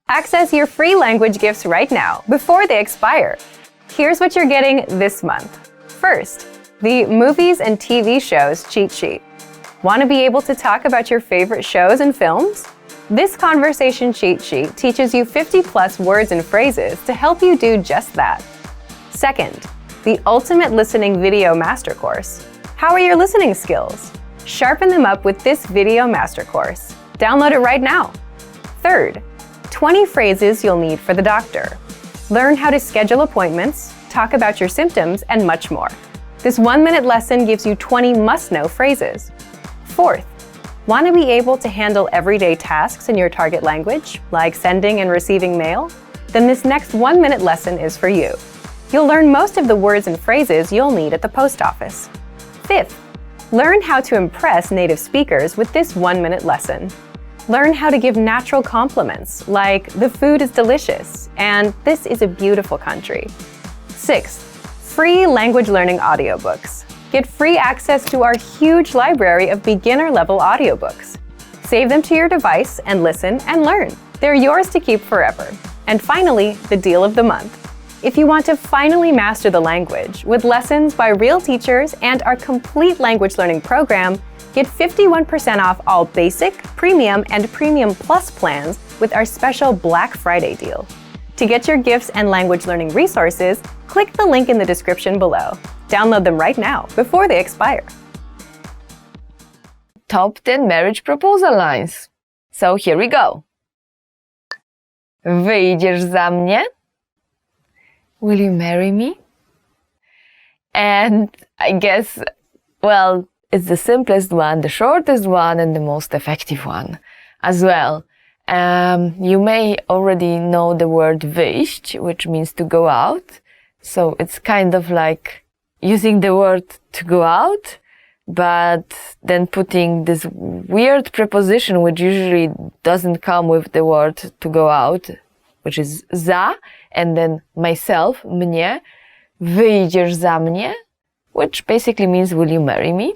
Access your free language gifts right now, before they expire. Here's what you're getting this month. First, the Movies and TV Shows Cheat Sheet. Want to be able to talk about your favorite shows and films? This conversation cheat sheet teaches you 50+ words and phrases to help you do just that. Second, the Ultimate Listening Video Master Course. How are your listening skills? Sharpen them up with this video master course. Download it right now. Third, 20 phrases you'll need for the doctor. Learn how to schedule appointments, talk about your symptoms, and much more. This 1-minute lesson gives you 20 must-know phrases. Fourth, want to be able to handle everyday tasks in your target language, like sending and receiving mail? Then this next 1-minute lesson is for you. You'll learn most of the words and phrases you'll need at the post office. Fifth, learn how to impress native speakers with this 1-minute lesson. Learn how to give natural compliments, like "the food is delicious" and "this is a beautiful country." Sixth, free language learning audiobooks. Get free access to our huge library of beginner-level audiobooks. Save them to your device and listen and learn. They're yours to keep forever. And finally, the deal of the month. If you want to finally master the language with lessons by real teachers and our complete language learning program, get 51% off all basic, premium, and premium plus plans with our special Black Friday deal. To get your gifts and language learning resources, click the link in the description below. Download them right now, before they expire. Top 10 marriage proposal lines. So here we go. Wyjdziesz za mnie? Will you marry me? And I guess, well, it's the simplest one, the shortest one, and the most effective one as well. You may already know the word wyjść, which means to go out. So it's kind of like using the word to go out, but then putting this weird preposition, which usually doesn't come with the word to go out, which is za, and then myself, mnie, wyjdziesz za mnie, which basically means, will you marry me?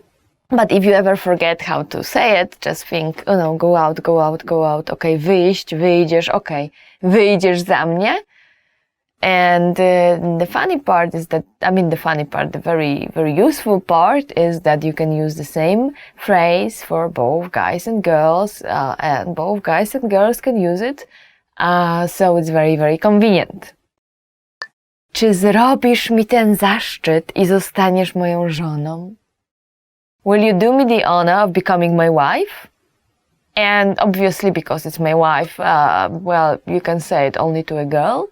But if you ever forget how to say it, just think, go out, go out, go out. Okay, wyjść, wyjdziesz, okay, wyjdziesz za mnie. And the funny part is that, the very, very useful part is that you can use the same phrase for both guys and girls, and both guys and girls can use it. So it's very, very convenient. Czy zrobisz mi ten zaszczyt i zostaniesz moją żoną? Will you do me the honor of becoming my wife? And obviously, because it's my wife, well, you can say it only to a girl.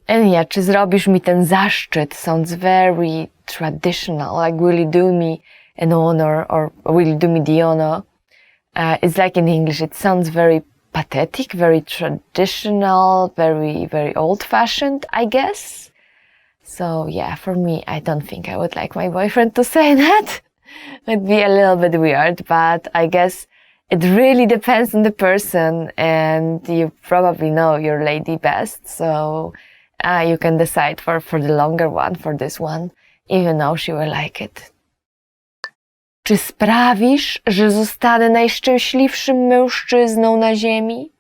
And yeah, czy zrobisz mi ten zaszczyt sounds very traditional, like will you do me an honor or will you do me the honor? It's like in English, it sounds very pathetic, very traditional, very, very old-fashioned, I guess. So yeah, for me, I don't think I would like my boyfriend to say that. It'd be a little bit weird, but I guess it really depends on the person, and you probably know your lady best, so you can decide for the longer one, for this one, even though she will like it. Czy sprawisz, że zostanę najszczęśliwszym mężczyzną na ziemi?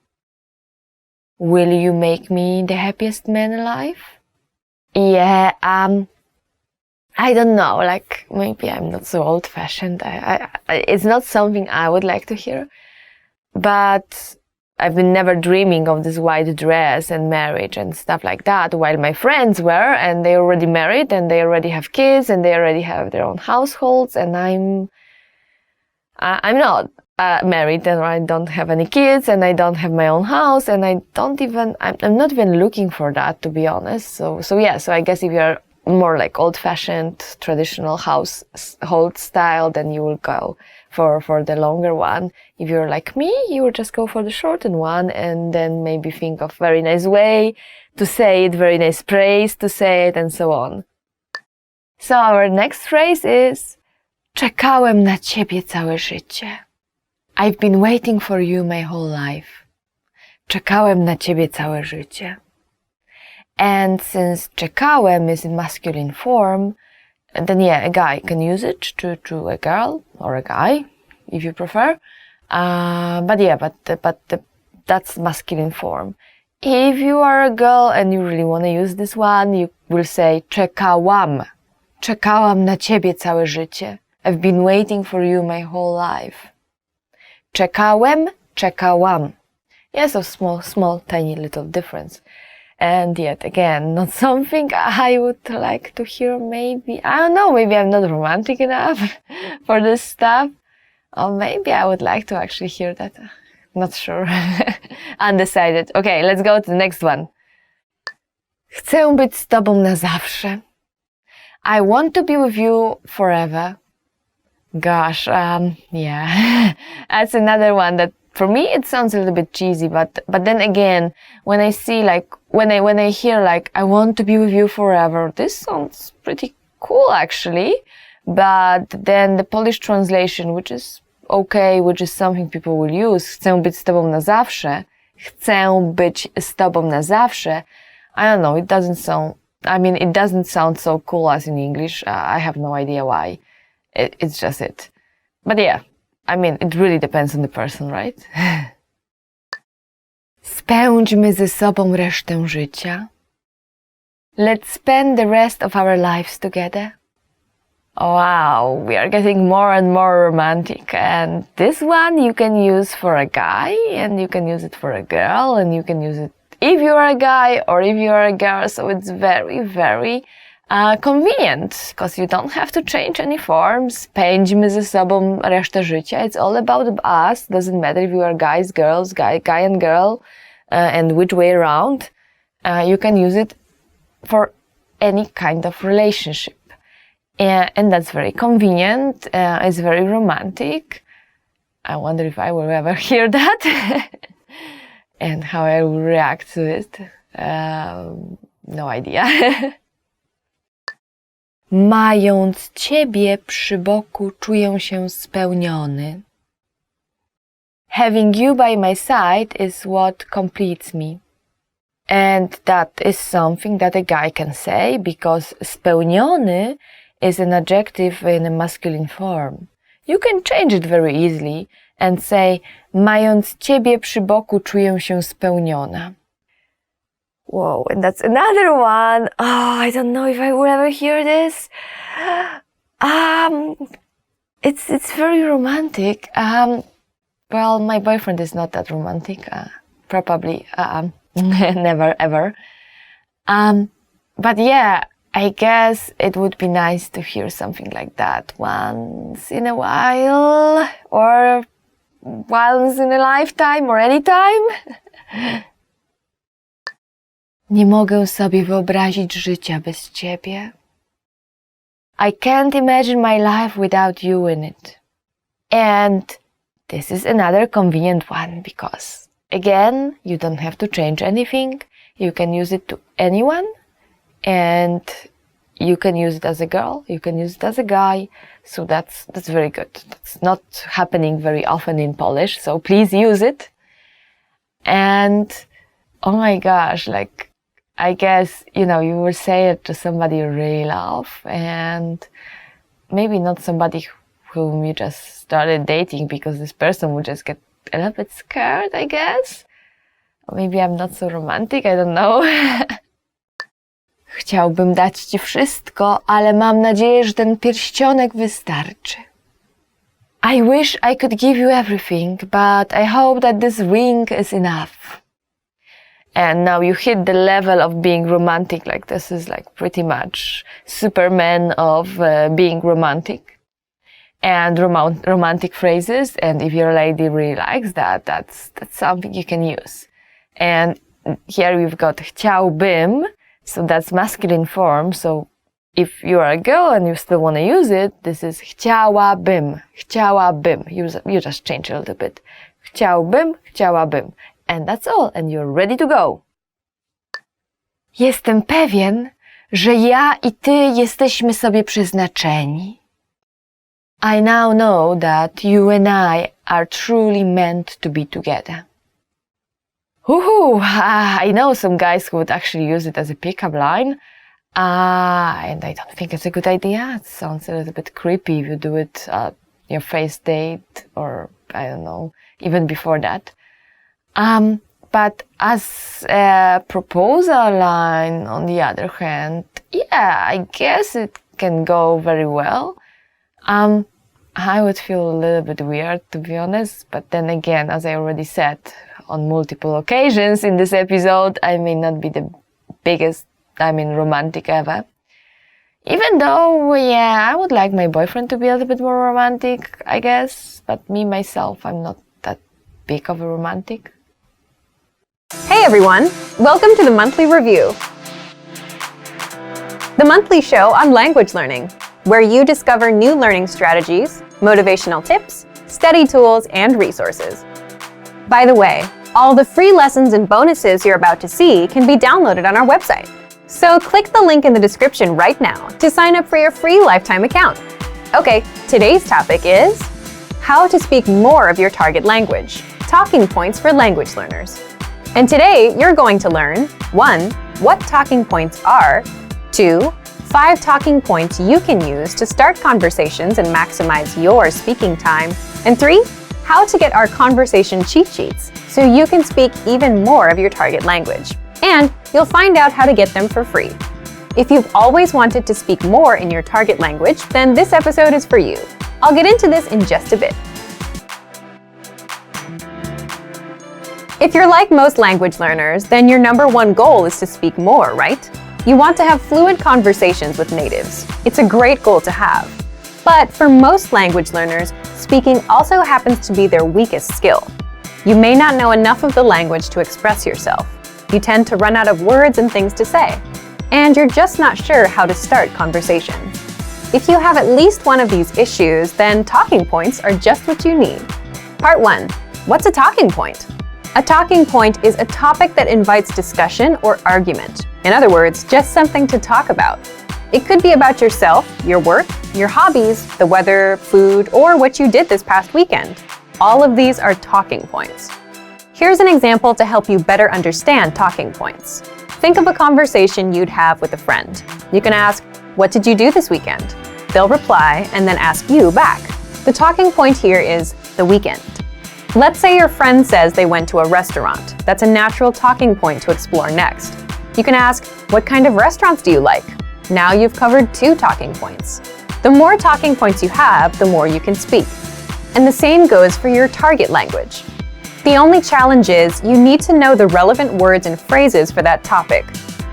Will you make me the happiest man alive? Yeah, I don't know, like, maybe I'm not so old-fashioned. It's not something I would like to hear. But I've been never dreaming of this white dress and marriage and stuff like that, while my friends were, and they already married, and they already have kids, and they already have their own households, and I'm not married, and I don't have any kids, and I don't have my own house, and I'm not even looking for that, to be honest. So I guess if you're more like old-fashioned, traditional household style, then you will go for the longer one. If you're like me, you will just go for the shortened one, and then maybe think of very nice way to say it, very nice praise to say it, and so on. So our next phrase is czekałem na ciebie całe życie. I've been waiting for you my whole life. Czekałem na ciebie całe życie. And since czekałem is in masculine form, then yeah, a guy can use it to a girl or a guy, if you prefer. But that's masculine form. If you are a girl and you really want to use this one, you will say czekałam. Czekałam na ciebie całe życie. I've been waiting for you my whole life. Czekałem, czekałam. Yes, a small, tiny little difference. And yet again, not something I would like to hear maybe. I don't know, maybe I'm not romantic enough for this stuff. Or maybe I would like to actually hear that. Not sure. Undecided. Okay, let's go to the next one. Chcę być z tobą na zawsze. I want to be with you forever. Gosh, yeah. That's another one that for me it sounds a little bit cheesy, but then again, when I see like when I hear like I want to be with you forever, this sounds pretty cool actually. But then the Polish translation, which is okay, which is something people will use, chcę być z tobą na zawsze, chcę być z tobą na zawsze, I don't know, it doesn't sound so cool as in English. I have no idea why. It's just it. But yeah, it really depends on the person, right? Spędźmy ze sobą resztę życia. Let's spend the rest of our lives together. Wow, we are getting more and more romantic. And this one you can use for a guy, and you can use it for a girl, and you can use it if you are a guy or if you are a girl. So it's very, very convenient, because you don't have to change any forms. Spędźmy ze sobą resztę życia. It's all about us. Doesn't matter if you are guys, girls, guy and girl, and which way around. You can use it for any kind of relationship. And that's very convenient. It's very romantic. I wonder if I will ever hear that and how I will react to it. No idea. Mając ciebie przy boku, czuję się spełniony. Having you by my side is what completes me. And that is something that a guy can say, because spełniony is an adjective in a masculine form. You can change it very easily and say, mając ciebie przy boku, czuję się spełniona. Whoa, and that's another one. Oh, I don't know if I will ever hear this. It's very romantic. Well, my boyfriend is not that romantic. Probably, never ever. But yeah, I guess it would be nice to hear something like that once in a while, or once in a lifetime, or any time. Nie mogę sobie wyobrazić życia bez ciebie. I can't imagine my life without you in it. And this is another convenient one, because again, you don't have to change anything. You can use it to anyone, and you can use it as a girl, you can use it as a guy. So that's very good. That's not happening very often in Polish, so please use it. And oh my gosh, like, I guess, you will say it to somebody you really love, and maybe not somebody whom you just started dating, because this person would just get a little bit scared, I guess. Or maybe I'm not so romantic, I don't know. Chciałbym dać ci wszystko, ale mam nadzieję, że ten pierścionek wystarczy. I wish I could give you everything, but I hope that this ring is enough. And now you hit the level of being romantic, like this is like pretty much Superman of being romantic. And romantic phrases, and if your lady really likes that, that's something you can use. And here we've got chciałbym, so that's masculine form. So if you are a girl and you still want to use it, this is chciałabym, chciałabym. You just change a little bit. Chciałbym, chciałabym. And that's all, and you're ready to go. Jestem pewien, że ja I ty jesteśmy sobie przeznaczeni. I now know that you and I are truly meant to be together. I know some guys who would actually use it as a pickup line, and I don't think it's a good idea. It sounds a little bit creepy if you do it at your first date, or I don't know, even before that. But as a proposal line, on the other hand, yeah, I guess it can go very well. I would feel a little bit weird, to be honest. But then again, as I already said on multiple occasions in this episode, I may not be the biggest, romantic ever. Even though, yeah, I would like my boyfriend to be a little bit more romantic, I guess. But me, myself, I'm not that big of a romantic. Hey everyone! Welcome to the Monthly Review, the monthly show on language learning, where you discover new learning strategies, motivational tips, study tools, and resources. By the way, all the free lessons and bonuses you're about to see can be downloaded on our website. So click the link in the description right now to sign up for your free lifetime account. Okay, today's topic is how to speak more of your target language, talking points for language learners. And today you're going to learn 1. What talking points are, 2. 5 talking points you can use to start conversations and maximize your speaking time, and 3. How to get our conversation cheat sheets so you can speak even more of your target language. And you'll find out how to get them for free. If you've always wanted to speak more in your target language, then this episode is for you. I'll get into this in just a bit. If you're like most language learners, then your number one goal is to speak more, right? You want to have fluent conversations with natives. It's a great goal to have. But for most language learners, speaking also happens to be their weakest skill. You may not know enough of the language to express yourself. You tend to run out of words and things to say. And you're just not sure how to start conversations. If you have at least one of these issues, then talking points are just what you need. Part 1. What's a talking point? A talking point is a topic that invites discussion or argument. In other words, just something to talk about. It could be about yourself, your work, your hobbies, the weather, food, or what you did this past weekend. All of these are talking points. Here's an example to help you better understand talking points. Think of a conversation you'd have with a friend. You can ask, "What did you do this weekend?" They'll reply and then ask you back. The talking point here is the weekend. Let's say your friend says they went to a restaurant. That's a natural talking point to explore next. You can ask, "What kind of restaurants do you like?" Now you've covered 2 talking points. The more talking points you have, the more you can speak. And the same goes for your target language. The only challenge is you need to know the relevant words and phrases for that topic.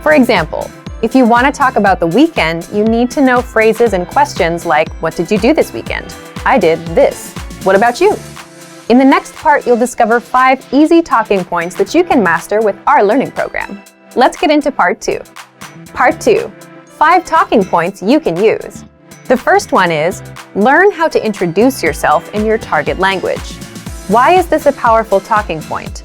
For example, if you want to talk about the weekend, you need to know phrases and questions like, "What did you do this weekend?" "I did this." "What about you?" In the next part, you'll discover 5 easy talking points that you can master with our learning program. Let's get into Part 2. Part 2. 5 talking points you can use. The first one is, learn how to introduce yourself in your target language. Why is this a powerful talking point?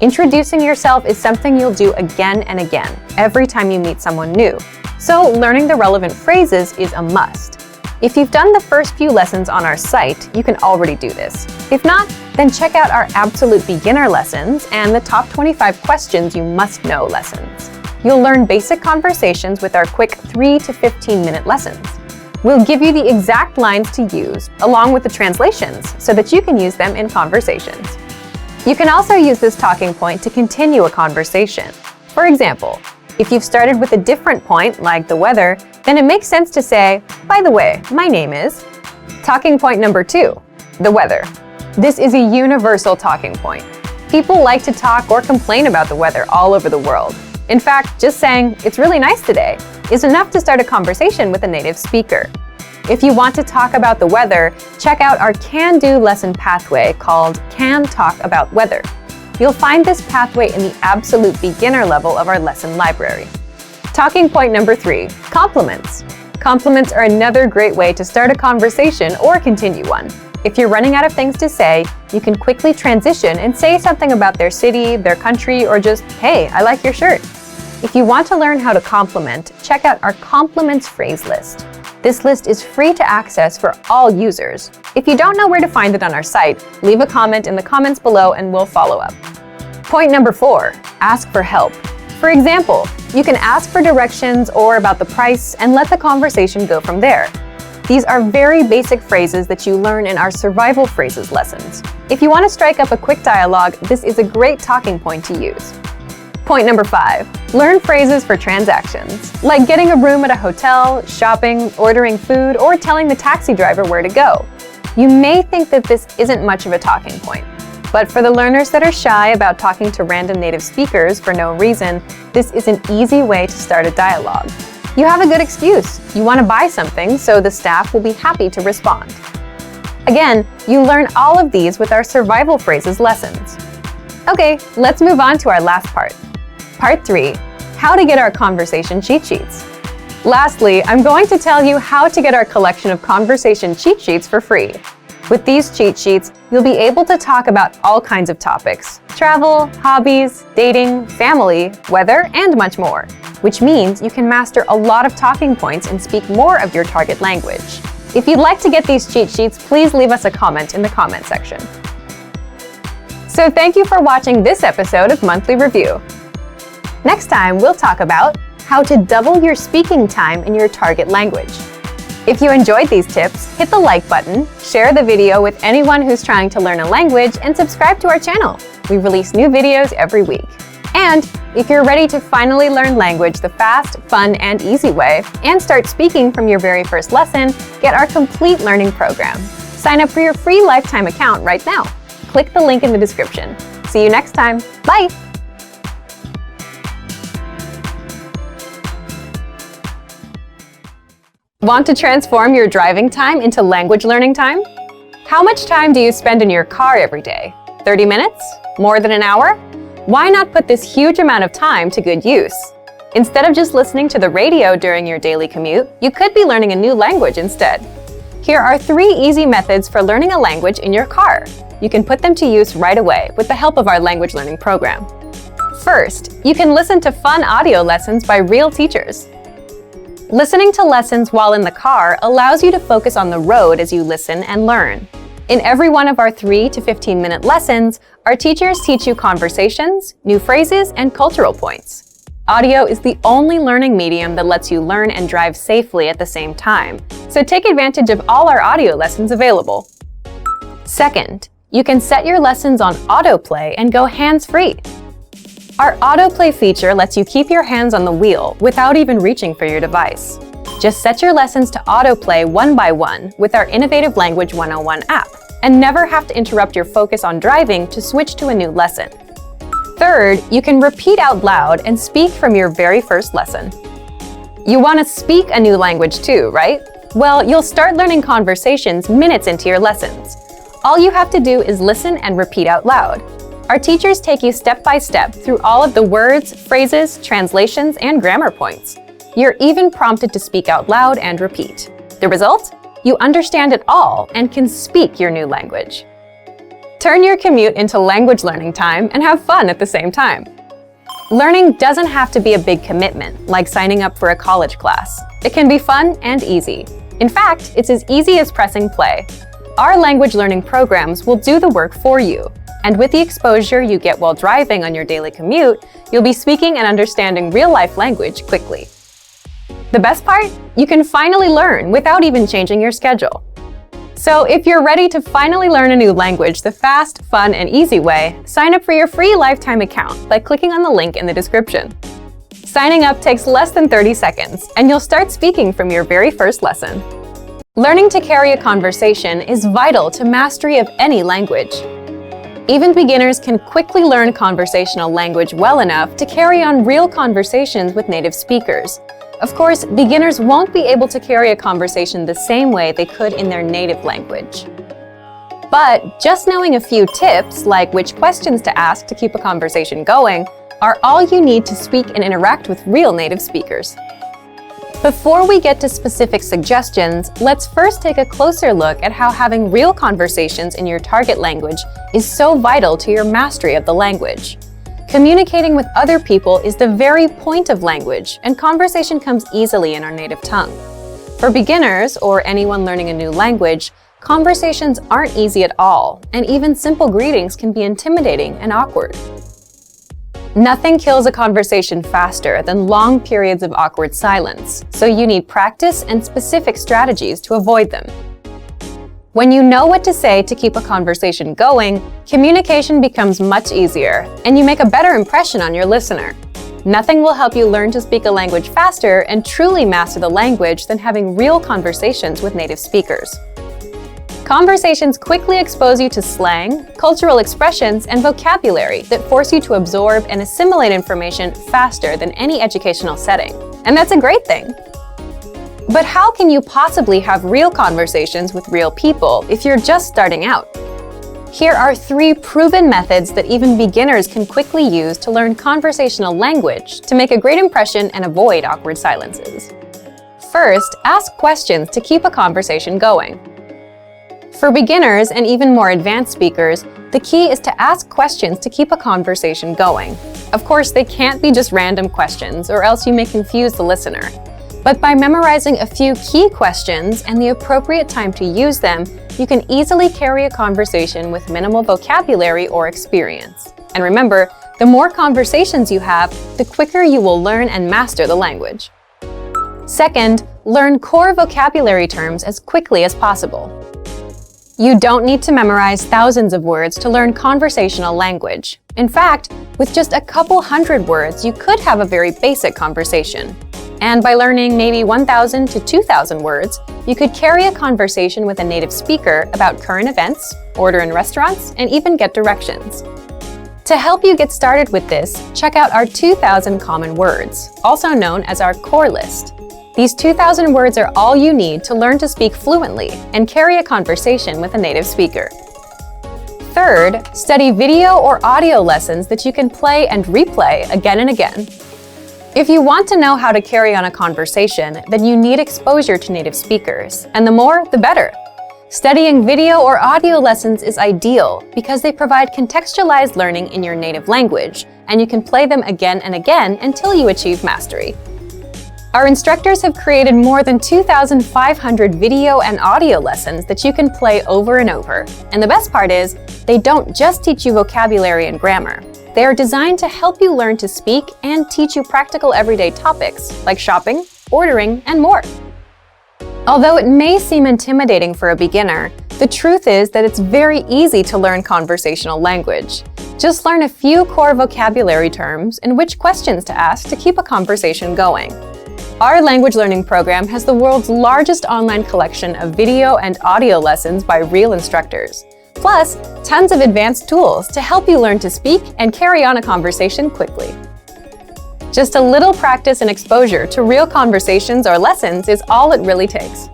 Introducing yourself is something you'll do again and again, every time you meet someone new. So learning the relevant phrases is a must. If you've done the first few lessons on our site, you can already do this. If not, then check out our Absolute Beginner lessons and the Top 25 Questions You Must Know lessons. You'll learn basic conversations with our quick 3 to 15-minute lessons. We'll give you the exact lines to use, along with the translations, so that you can use them in conversations. You can also use this talking point to continue a conversation. For example, if you've started with a different point, like the weather, then it makes sense to say, "By the way, my name is..." Talking point number 2, the weather. This is a universal talking point. People like to talk or complain about the weather all over the world. In fact, just saying, "It's really nice today," is enough to start a conversation with a native speaker. If you want to talk about the weather, check out our can-do lesson pathway called Can Talk About Weather. You'll find this pathway in the absolute beginner level of our lesson library. Talking point number 3, compliments. Compliments are another great way to start a conversation or continue one. If you're running out of things to say, you can quickly transition and say something about their city, their country, or just, "Hey, I like your shirt." If you want to learn how to compliment, check out our compliments phrase list. This list is free to access for all users. If you don't know where to find it on our site, leave a comment in the comments below and we'll follow up. Point number 4, ask for help. For example, you can ask for directions or about the price and let the conversation go from there. These are very basic phrases that you learn in our survival phrases lessons. If you want to strike up a quick dialogue, this is a great talking point to use. Point number 5, learn phrases for transactions, like getting a room at a hotel, shopping, ordering food, or telling the taxi driver where to go. You may think that this isn't much of a talking point, but for the learners that are shy about talking to random native speakers for no reason, this is an easy way to start a dialogue. You have a good excuse. You want to buy something, so the staff will be happy to respond. Again, you learn all of these with our survival phrases lessons. Okay, let's move on to our last part. Part 3, how to get our conversation cheat sheets. Lastly, I'm going to tell you how to get our collection of conversation cheat sheets for free. With these cheat sheets, you'll be able to talk about all kinds of topics: travel, hobbies, dating, family, weather, and much more, which means you can master a lot of talking points and speak more of your target language. If you'd like to get these cheat sheets, please leave us a comment in the comment section. So thank you for watching this episode of Monthly Review. Next time, we'll talk about how to double your speaking time in your target language. If you enjoyed these tips, hit the like button, share the video with anyone who's trying to learn a language, and subscribe to our channel. We release new videos every week. And if you're ready to finally learn language the fast, fun, and easy way, and start speaking from your very first lesson, get our complete learning program. Sign up for your free lifetime account right now. Click the link in the description. See you next time. Bye! Want to transform your driving time into language learning time? How much time do you spend in your car every day? 30 minutes? More than an hour? Why not put this huge amount of time to good use? Instead of just listening to the radio during your daily commute, you could be learning a new language instead. Here are 3 easy methods for learning a language in your car. You can put them to use right away with the help of our language learning program. First, you can listen to fun audio lessons by real teachers. Listening to lessons while in the car allows you to focus on the road as you listen and learn. In every one of our 3 to 15-minute lessons, our teachers teach you conversations, new phrases, and cultural points. Audio is the only learning medium that lets you learn and drive safely at the same time, so take advantage of all our audio lessons available. Second, you can set your lessons on autoplay and go hands-free. Our autoplay feature lets you keep your hands on the wheel without even reaching for your device. Just set your lessons to autoplay one by one with our Innovative Language 101 app, and never have to interrupt your focus on driving to switch to a new lesson. Third, you can repeat out loud and speak from your very first lesson. You want to speak a new language too, right? Well, you'll start learning conversations minutes into your lessons. All you have to do is listen and repeat out loud. Our teachers take you step by step through all of the words, phrases, translations, and grammar points. You're even prompted to speak out loud and repeat. The result? You understand it all and can speak your new language. Turn your commute into language learning time and have fun at the same time. Learning doesn't have to be a big commitment, like signing up for a college class. It can be fun and easy. In fact, it's as easy as pressing play. Our language learning programs will do the work for you. And with the exposure you get while driving on your daily commute, you'll be speaking and understanding real-life language quickly. The best part? You can finally learn without even changing your schedule. So if you're ready to finally learn a new language the fast, fun, and easy way, sign up for your free lifetime account by clicking on the link in the description. Signing up takes less than 30 seconds, and you'll start speaking from your very first lesson. Learning to carry a conversation is vital to mastery of any language. Even beginners can quickly learn conversational language well enough to carry on real conversations with native speakers. Of course, beginners won't be able to carry a conversation the same way they could in their native language. But just knowing a few tips, like which questions to ask to keep a conversation going, are all you need to speak and interact with real native speakers. Before we get to specific suggestions, let's first take a closer look at how having real conversations in your target language is so vital to your mastery of the language. Communicating with other people is the very point of language, and conversation comes easily in our native tongue. For beginners, or anyone learning a new language, conversations aren't easy at all, and even simple greetings can be intimidating and awkward. Nothing kills a conversation faster than long periods of awkward silence, so you need practice and specific strategies to avoid them. When you know what to say to keep a conversation going, communication becomes much easier, and you make a better impression on your listener. Nothing will help you learn to speak a language faster and truly master the language than having real conversations with native speakers. Conversations quickly expose you to slang, cultural expressions, and vocabulary that force you to absorb and assimilate information faster than any educational setting. And that's a great thing. But how can you possibly have real conversations with real people if you're just starting out? Here are 3 proven methods that even beginners can quickly use to learn conversational language to make a great impression and avoid awkward silences. First, ask questions to keep a conversation going. For beginners and even more advanced speakers, the key is to ask questions to keep a conversation going. Of course, they can't be just random questions, or else you may confuse the listener. But by memorizing a few key questions and the appropriate time to use them, you can easily carry a conversation with minimal vocabulary or experience. And remember, the more conversations you have, the quicker you will learn and master the language. Second, learn core vocabulary terms as quickly as possible. You don't need to memorize thousands of words to learn conversational language. In fact, with just a couple hundred words, you could have a very basic conversation. And by learning maybe 1,000 to 2,000 words, you could carry a conversation with a native speaker about current events, order in restaurants, and even get directions. To help you get started with this, check out our 2,000 common words, also known as our core list. These 2,000 words are all you need to learn to speak fluently and carry a conversation with a native speaker. Third, study video or audio lessons that you can play and replay again and again. If you want to know how to carry on a conversation, then you need exposure to native speakers, and the more, the better. Studying video or audio lessons is ideal because they provide contextualized learning in your native language, and you can play them again and again until you achieve mastery. Our instructors have created more than 2,500 video and audio lessons that you can play over and over. And the best part is, they don't just teach you vocabulary and grammar. They are designed to help you learn to speak and teach you practical everyday topics like shopping, ordering, and more. Although it may seem intimidating for a beginner, the truth is that it's very easy to learn conversational language. Just learn a few core vocabulary terms and which questions to ask to keep a conversation going. Our language learning program has the world's largest online collection of video and audio lessons by real instructors, plus tons of advanced tools to help you learn to speak and carry on a conversation quickly. Just a little practice and exposure to real conversations or lessons is all it really takes.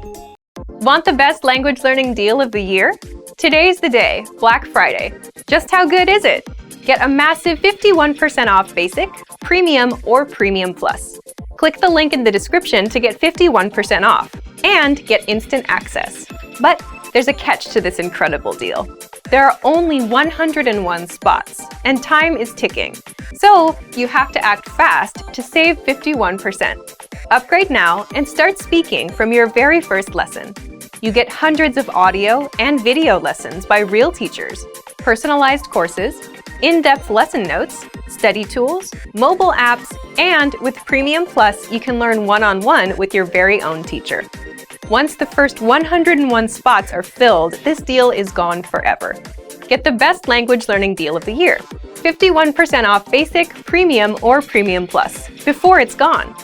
Want the best language learning deal of the year? Today's the day, Black Friday. Just how good is it? Get a massive 51% off Basic, Premium, or Premium Plus. Click the link in the description to get 51% off and get instant access. But there's a catch to this incredible deal. There are only 101 spots, and time is ticking. So you have to act fast to save 51%. Upgrade now and start speaking from your very first lesson. You get hundreds of audio and video lessons by real teachers, personalized courses, in-depth lesson notes, study tools, mobile apps, and with Premium Plus, you can learn one-on-one with your very own teacher. Once the first 101 spots are filled, this deal is gone forever. Get the best language learning deal of the year. 51% off Basic, Premium, or Premium Plus before it's gone.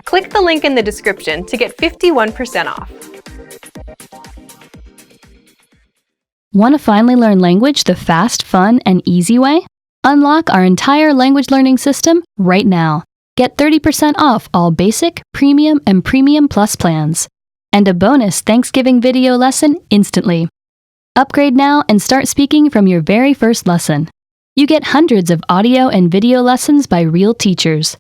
Click the link in the description to get 51% off. Want to finally learn language the fast, fun, and easy way? Unlock our entire language learning system right now. Get 30% off all Basic, Premium, and Premium Plus plans. And a bonus Thanksgiving video lesson instantly. Upgrade now and start speaking from your very first lesson. You get hundreds of audio and video lessons by real teachers,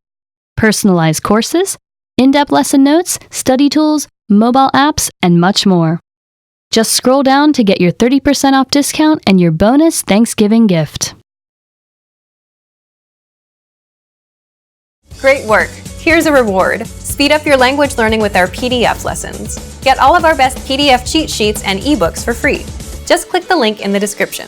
personalized courses, in-depth lesson notes, study tools, mobile apps, and much more. Just scroll down to get your 30% off discount and your bonus Thanksgiving gift. Great work! Here's a reward. Speed up your language learning with our PDF lessons. Get all of our best PDF cheat sheets and ebooks for free. Just click the link in the description.